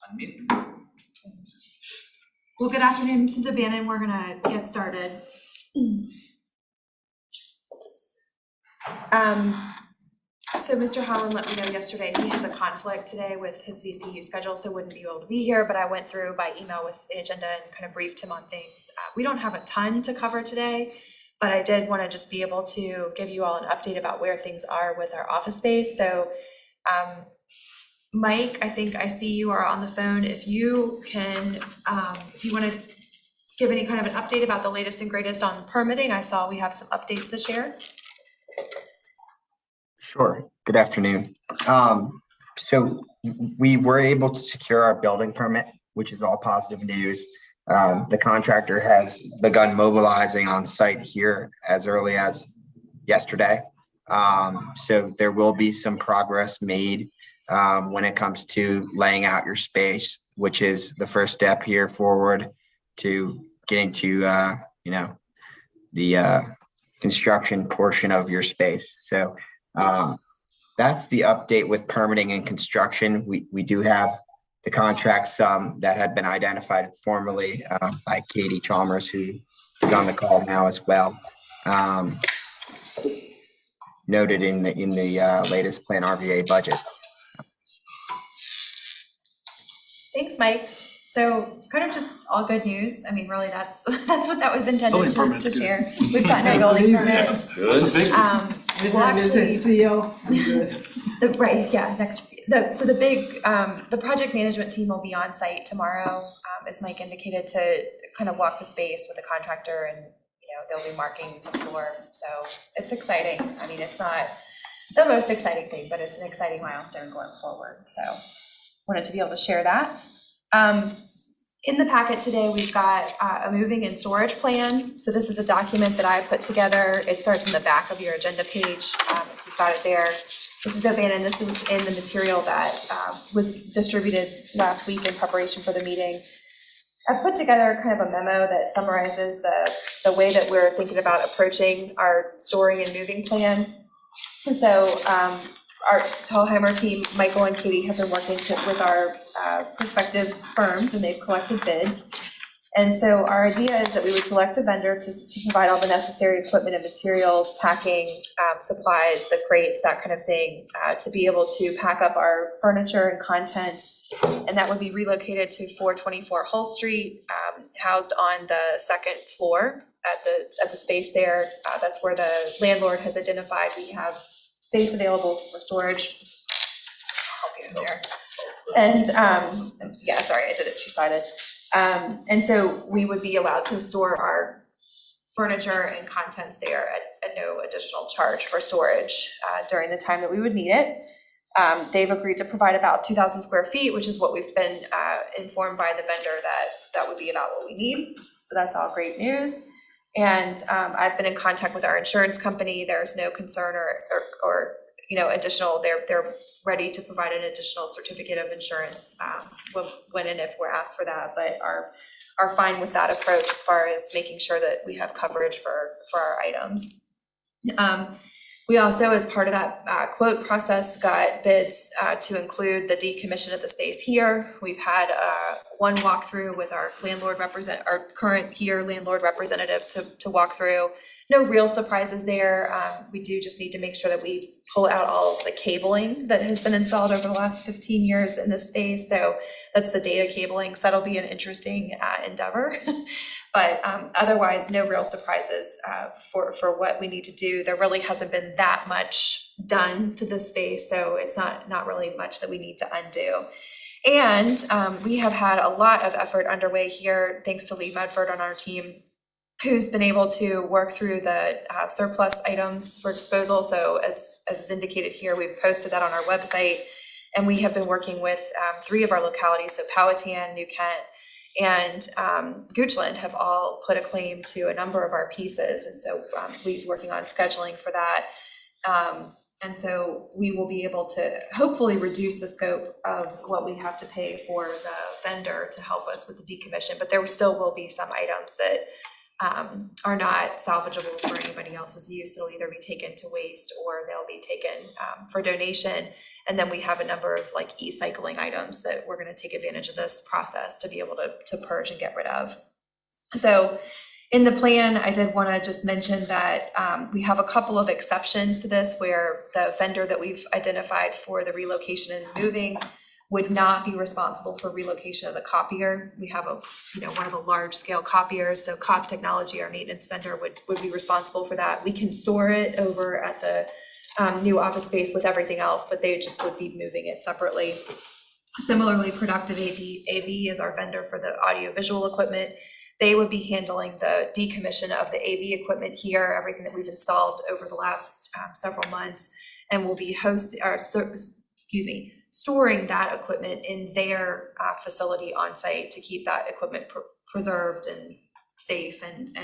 Unmute. Well, good afternoon, Mrs. O'Bannon. We're gonna get started. So Mr. Holland let me know yesterday he has a conflict today with his VCU schedule, so wouldn't be able to be here, but I went through by email with the agenda and kind of briefed him on things. We don't have a ton to cover today, but I did want to just be able to give you all an update about where things are with our office space. So Mike, I think I see you are on the phone. If you can, if you want to give any kind of an update about the latest and greatest on permitting, I saw we have some updates to share. Sure. Good afternoon. So we were able to secure our building permit, which is all positive news. The contractor has begun mobilizing on site here as early as yesterday. So there will be some progress made when it comes to laying out your space, which is the first step here forward to getting to, the construction portion of your space. So that's the update with permitting and construction. We do have the contracts that had been identified formally by Katie Chalmers, who is on the call now as well. Noted in the latest PlanRVA budget. Thanks, Mike. So kind of just all good news. I mean, really, that's what that was intended to share. We've gotten our building permits. Good. Well, actually, CO. the project management team will be on site tomorrow, as Mike indicated, to kind of walk the space with the contractor, and they'll be marking the floor. So it's exciting. I mean, it's not the most exciting thing, but it's an exciting milestone going forward. So wanted to be able to share that. In the packet today, we've got a moving and storage plan. So this is a document that I put together. It starts in the back of your agenda page. If you've got it there. This is O'Bannon. This was in the material that was distributed last week in preparation for the meeting. I put together kind of a memo that summarizes the way that we're thinking about approaching our storing and moving plan. So our Tallheimer team, Michael and Katie, have been working with our prospective firms, and they've collected bids. And so our idea is that we would select a vendor to provide all the necessary equipment and materials, packing, supplies, the crates, that kind of thing, to be able to pack up our furniture and contents. And that would be relocated to 424 Hull Street, housed on the second floor at the space there. That's where the landlord has identified we have space available for storage. I'll help you there. And yeah, sorry, I did it two-sided. And so we would be allowed to store our furniture and contents there at no additional charge for storage during the time that we would need it. They've agreed to provide about 2,000 square feet, which is what we've been informed by the vendor that would be about what we need. So that's all great news. And I've been in contact with our insurance company. There's no concern or additional. They're ready to provide an additional certificate of insurance when and if we're asked for that, but are fine with that approach as far as making sure that we have coverage for our items. We also, as part of that quote process, got bids to include the decommission of the space here. We've had one walkthrough with our current here landlord representative to walk through. No real surprises there. We do just need to make sure that we pull out all of the cabling that has been installed over the last 15 years in this space. So that's the data cabling. So that'll be an interesting endeavor. But otherwise, no real surprises for what we need to do. There really hasn't been that much done to this space, so it's not really much that we need to undo. And we have had a lot of effort underway here, thanks to Lee Medford on our team, who's been able to work through the surplus items for disposal. So as is indicated here, we've posted that on our website, and we have been working with 3 of our localities, so Powhatan, New Kent, and Goochland have all put a claim to a number of our pieces. And so Lee's working on scheduling for that. And so we will be able to hopefully reduce the scope of what we have to pay for the vendor to help us with the decommission, but there still will be some items that are not salvageable for anybody else's use. They'll either be taken to waste or they'll be taken for donation. And then we have a number of like e-cycling items that we're gonna take advantage of this process to be able to purge and get rid of. So in the plan, I did want to just mention that we have a couple of exceptions to this where the vendor that we've identified for the relocation and moving would not be responsible for relocation of the copier. We have one of the large scale copiers, so COP Technology, our maintenance vendor, would be responsible for that. We can store it over at the new office space with everything else, but they just would be moving it separately. Similarly, Productive AV is our vendor for the audiovisual equipment. They would be handling the decommission of the AV equipment here, everything that we've installed over the last several months, and will be storing that equipment in their facility on site to keep that equipment preserved and safe and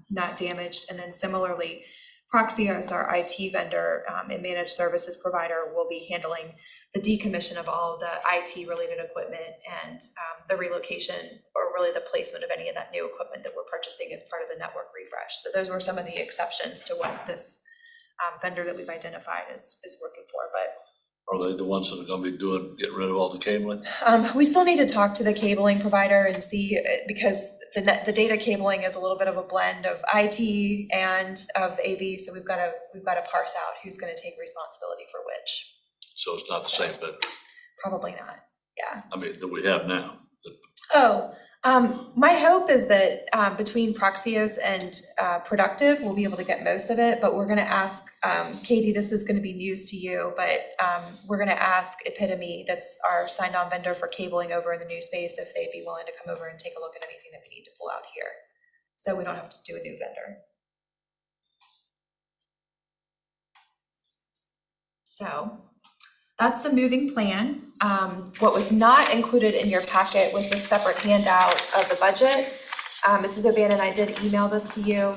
not damaged. And then similarly, Proxios, our IT vendor and managed services provider, will be handling the decommission of all the IT related equipment and the relocation, or really the placement of any of that new equipment that we're purchasing as part of the network refresh. So those were some of the exceptions to what this vendor that we've identified is working for. But are they the ones that are going to be getting rid of all the cabling? We still need to talk to the cabling provider and see, because the data cabling is a little bit of a blend of IT and of AV. So we've got to parse out who's going to take responsibility for which. So it's not the same vendor? Probably not, yeah. I mean, that we have now. My hope is that between Proxios and Productive, we'll be able to get most of it, but we're gonna ask, Katie, this is gonna be news to you, but we're gonna ask Epitome, that's our signed on vendor for cabling over in the new space, if they'd be willing to come over and take a look at anything that we need to pull out here. So we don't have to do a new vendor. So that's the moving plan. What was not included in your packet was this separate handout of the budget. Mrs. O'Bannon, I did email this to you.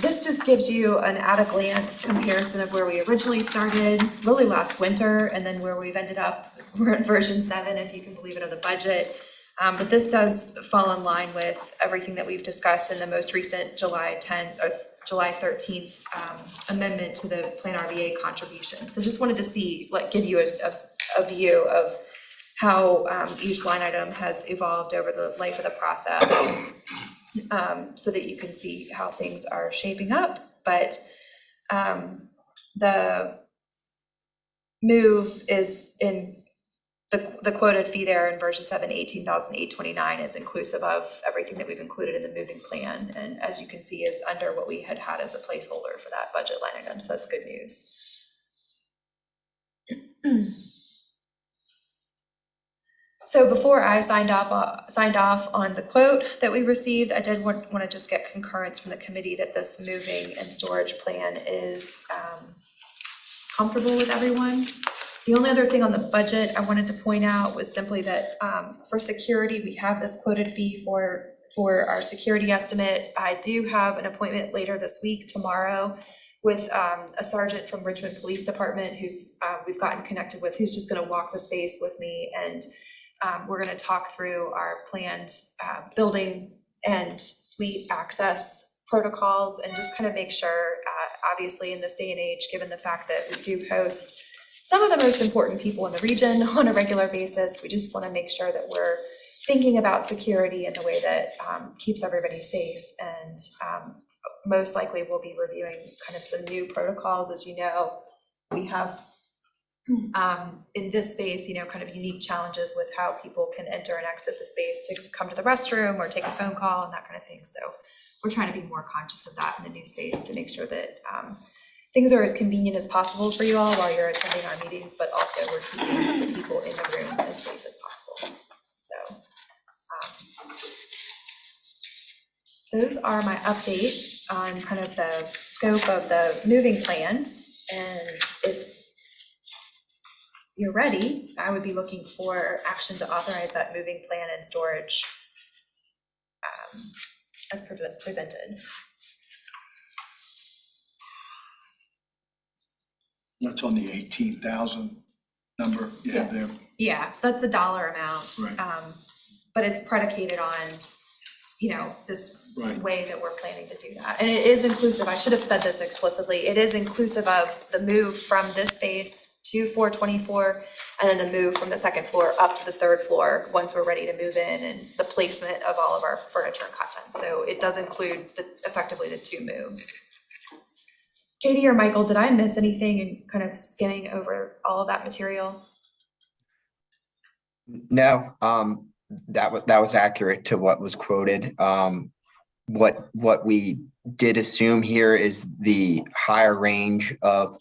This just gives you an at-a-glance comparison of where we originally started, really last winter, and then where we've ended up. We're in version 7, if you can believe it, of the budget. But this does fall in line with everything that we've discussed in the most recent July 13th amendment to the PlanRVA contribution. So just wanted to see, give you a view of how each line item has evolved over the life of the process, so that you can see how things are shaping up. But the move is in the quoted fee there in version 7, $18,829, is inclusive of everything that we've included in the moving plan, and as you can see is under what we had as a placeholder for that budget line item, so that's good news. So before I signed off on the quote that we received, I did want to just get concurrence from the committee that this moving and storage plan is comfortable with everyone. The only other thing on the budget I wanted to point out was simply that for security, we have this quoted fee for our security estimate. I do have an appointment later this week, tomorrow, with a sergeant from Richmond Police Department who's we've gotten connected with, who's just going to walk the space with me, and we're going to talk through our planned building and suite access protocols, and just kind of make sure, obviously in this day and age, given the fact that we do host some of the most important people in the region on a regular basis, we just want to make sure that we're thinking about security in a way that keeps everybody safe. And most likely we'll be reviewing kind of some new protocols. As you know, we have in this space, kind of unique challenges with how people can enter and exit the space to come to the restroom or take a phone call and that kind of thing. So we're trying to be more conscious of that in the new space to make sure that things are as convenient as possible for you all while you're attending our meetings, but also we're keeping the people in the room as safe as possible. So those are my updates on kind of the scope of the moving plan. And if you're ready, I would be looking for action to authorize that moving plan and storage as presented. That's on the 18,000 number you have there. Yeah, so that's the dollar amount. Right. But it's predicated on, this Right. way that we're planning to do that. And it is inclusive, I should have said this explicitly, it is inclusive of the move from this space to 424, and then the move from the second floor up to the third floor once we're ready to move in, and the placement of all of our furniture and content. So it does include effectively the 2 moves. Katie or Michael, did I miss anything in kind of skimming over all of that material? No, that was accurate to what was quoted. What we did assume here is the higher range of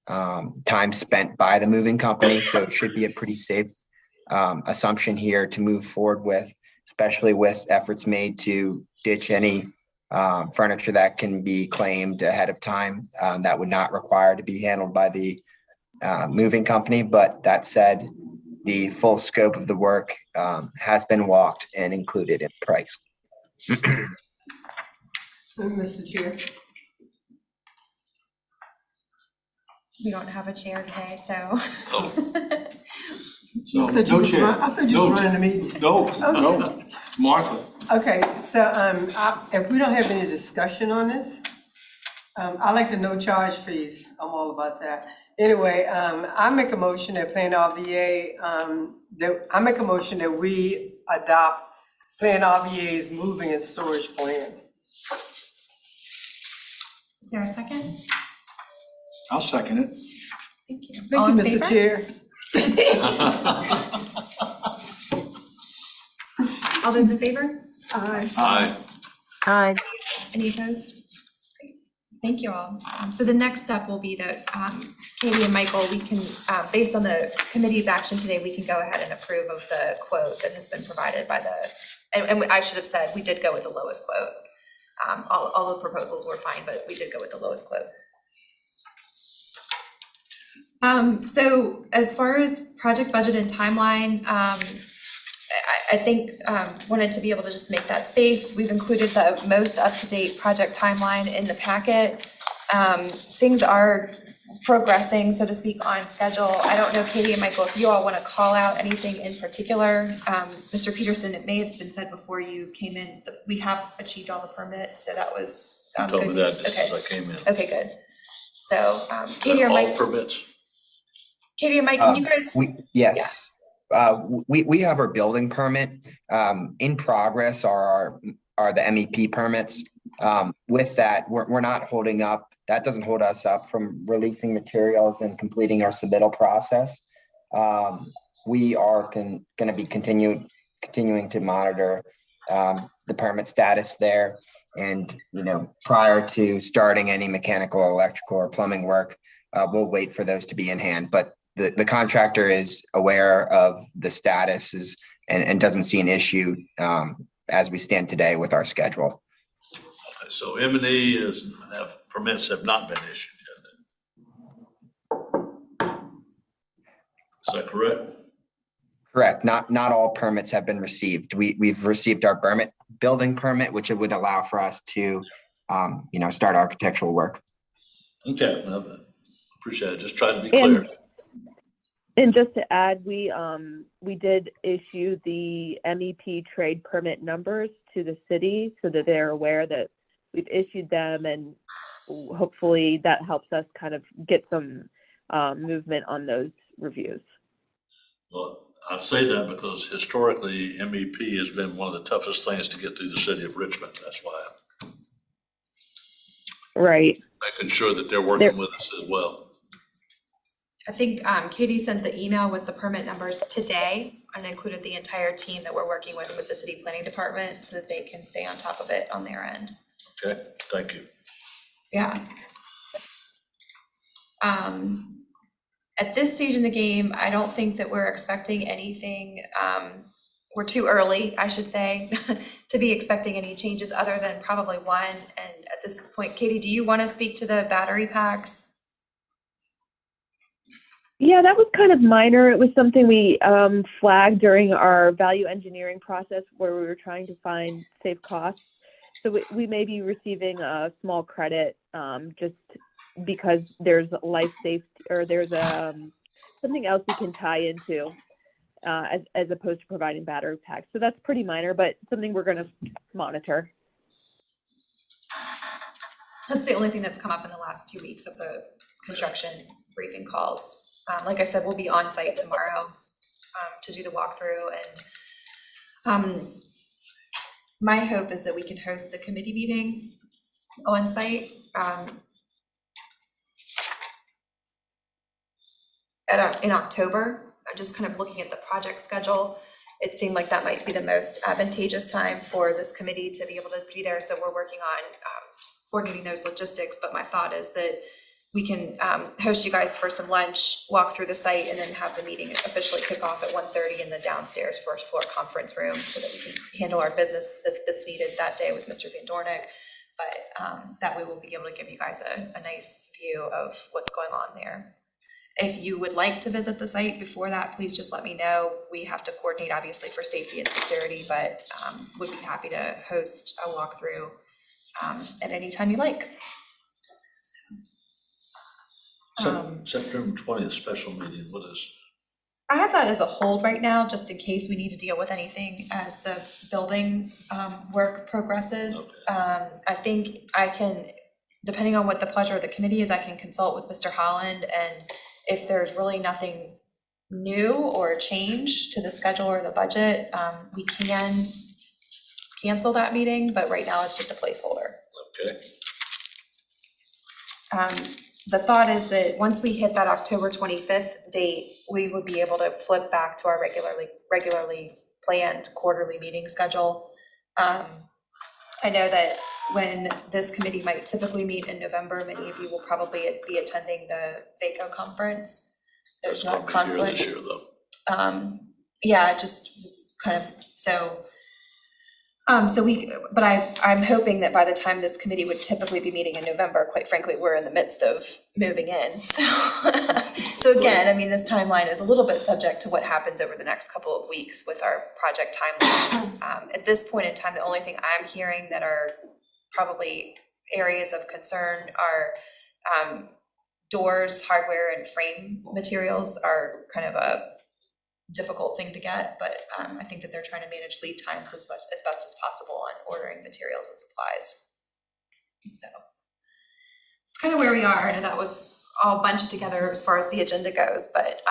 time spent by the moving company, so it should be a pretty safe assumption here to move forward with, especially with efforts made to ditch any furniture that can be claimed ahead of time that would not require to be handled by the moving company. But that said, the full scope of the work has been walked and included in the price. Mr. Chair. We don't have a chair today, so. Oh, So, I thought you no was chair. run- I thought you was No, running the meeting. No, no, it's Martha. Okay, so, if we don't have any discussion on this, I like the no charge fees. I'm all about that. Anyway, I make a motion that PlanRVA, I make a motion that we adopt PlanRVA's moving and storage plan. Is there a second? I'll second it. Thank you. Thank All you, in Mr. favor? Chair. All those in favor? Aye. aye. Aye. Any opposed? Great. Thank you all. So the next step will be that Katie and Michael, we can, based on the committee's action today, we can go ahead and approve of the quote that has been provided by and I should have said, we did go with the lowest quote. All the proposals were fine, but we did go with the lowest quote. So as far as project budget and timeline, I think wanted to be able to just make that space. We've included the most up-to-date project timeline in the packet. Things are progressing, so to speak, on schedule. I don't know, Katie and Michael, if you all want to call out anything in particular. Mr. Peterson, it may have been said before you came in, that we have achieved all the permits, so that was You told good me that news. just Okay. as I came in. Okay, good. So Katie or All Mike, permits? Katie and Mike, can you guys? Yes. We have our building permit. In progress are the MEP permits. With that, we're not holding up. That doesn't hold us up from releasing materials and completing our submittal process. We are going to be continuing to monitor the permit status there. And, prior to starting any mechanical, electrical, or plumbing work, we'll wait for those to be in hand. But the contractor is aware of the status and doesn't see an issue as we stand today with our schedule. Okay, so M&E permits have not been issued yet. Is that correct? Correct. Not all permits have been received. We've received our building permit, which it would allow for us to, start architectural work. Okay, I appreciate it. Just trying to be clear. And just to add, we did issue the MEP trade permit numbers to the city so that they're aware that we've issued them, and hopefully that helps us kind of get some movement on those reviews. Well, I say that because historically, MEP has been one of the toughest things to get through the city of Richmond. That's why Right. making sure that they're working with us as well. I think Katie sent the email with the permit numbers today and included the entire team that we're working with the city planning department so that they can stay on top of it on their end. Okay, thank you. Yeah. At this stage in the game, I don't think that we're expecting anything. We're too early, I should say, to be expecting any changes other than probably one. And at this point, Katie, do you want to speak to the battery packs? Yeah, that was kind of minor. It was something we flagged during our value engineering process where we were trying to find safe costs. So we may be receiving a small credit just because there's life safety, or there's something else we can tie into as opposed to providing battery packs. So that's pretty minor, but something we're going to monitor. That's the only thing that's come up in the last 2 weeks of the construction briefing calls. Like I said, we'll be on site tomorrow to do the walkthrough, and my hope is that we can host the committee meeting on site in October. I'm just kind of looking at the project schedule. It seemed like that might be the most advantageous time for this committee to be able to be there. So we're working on coordinating those logistics. But my thought is that we can host you guys for some lunch, walk through the site, and then have the meeting officially kick off at 1:30 in the downstairs first floor conference room so that we can handle our business that's needed that day with Mr. Van Dornick. But that way we'll be able to give you guys a nice view of what's going on there. If you would like to visit the site before that, please just let me know. We have to coordinate obviously for safety and security, but would be happy to host a walkthrough at any time you like. September 20th special meeting, what is? I have that as a hold right now, just in case we need to deal with anything as the building work progresses. Okay. I think I can, depending on what the pleasure of the committee is, I can consult with Mr. Holland, and if there's really nothing new or change to the schedule or the budget, we can cancel that meeting, but right now it's just a placeholder. Okay. The thought is that once we hit that October 25th date, we would be able to flip back to our regularly planned quarterly meeting schedule. I know that when this committee might typically meet in November, many of you will probably be attending the VACO conference. There's that It's gonna be here conflict. this year, though. Yeah, it just was kind of, so I'm hoping that by the time this committee would typically be meeting in November, quite frankly, we're in the midst of moving in. So again, I mean, this timeline is a little bit subject to what happens over the next couple of weeks with our project timeline. At this point in time, the only thing I'm hearing that are probably areas of concern are doors, hardware, and frame materials are kind of a difficult thing to get, but I think that they're trying to manage lead times as best as possible on ordering materials and supplies. So it's kind of where we are. I know that was all bunched together as far as the agenda goes, but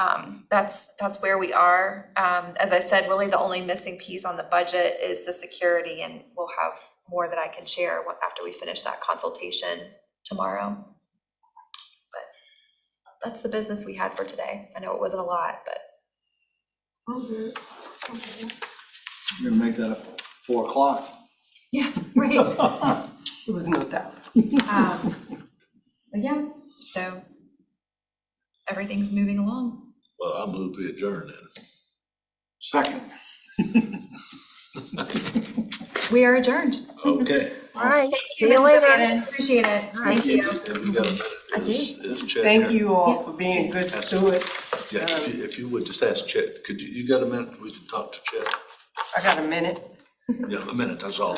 that's where we are. As I said, really the only missing piece on the budget is the security, and we'll have more that I can share after we finish that consultation tomorrow. But that's the business we had for today. I know it wasn't a lot, but You're gonna make that at 4 o'clock. yeah, right. There was no doubt. But yeah, so everything's moving along. Well, I'll move we adjourn then. Second. We are adjourned. Okay. All right. Thank See you, you Mrs. later. O'Bannon. Appreciate it. Thank you. Have you got a minute? I do. Is Chet Thank here? you all for being good stewards. Yeah, if you would just ask Chet, could you got a minute, we can talk to Chet? I got a minute. Yeah, a minute, that's all.